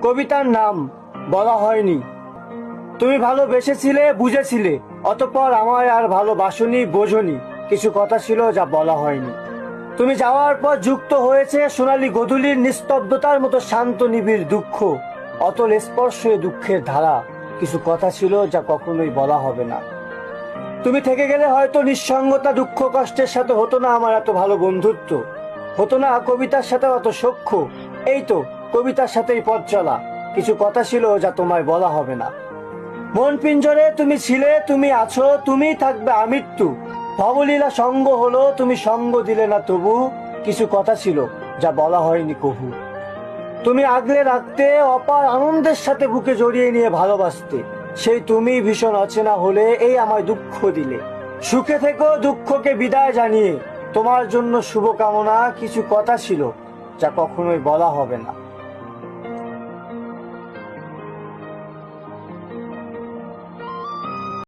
কবিতার নাম বলা হয়নি। তুমি ভালোবেসেছিলে, বুঝেছিলে, অতঃপর আমায় আর ভালোবাসনি, বোঝনি। কিছু কথা ছিল যা বলা হয়নি। তুমি যাওয়ার পর যুক্ত হয়েছে সোনালী গোধূলির নিস্তব্ধতার মতো শান্ত নিবিড় দুঃখ, অতল স্পর্শে দুঃখের ধারা। কিছু কথা ছিল যা কখনোই বলা হবে না। তুমি থেকে গেলে হয়তো নিঃসঙ্গতা, দুঃখ, কষ্টের সাথে হতো না আমার এত ভালো বন্ধুত্ব, হতো না কবিতার সাথে অত সখ্য। এই তো কবিতার সাথেই পথ চলা। কিছু কথা ছিল যা তোমায় বলা হবে না। মন পিঞ্জরে তুমি ছিলে, তুমি আছো, তুমি থাকবে আমৃত্যু। ভবলীলা সঙ্গ হলো, তুমি সঙ্গ দিলে না তবু। কিছু কথা ছিল যা বলা হয়নি কভু। তুমি আগলে রাখতে, অপার আনন্দের সাথে বুকে জড়িয়ে নিয়ে ভালোবাসতে। সেই তুমি ভীষণ অচেনা হলে, এই আমায় দুঃখ দিলে। সুখে থেকো, দুঃখকে বিদায় জানিয়ে। তোমার জন্য শুভকামনা। কিছু কথা ছিল যা কখনোই বলা হবে না।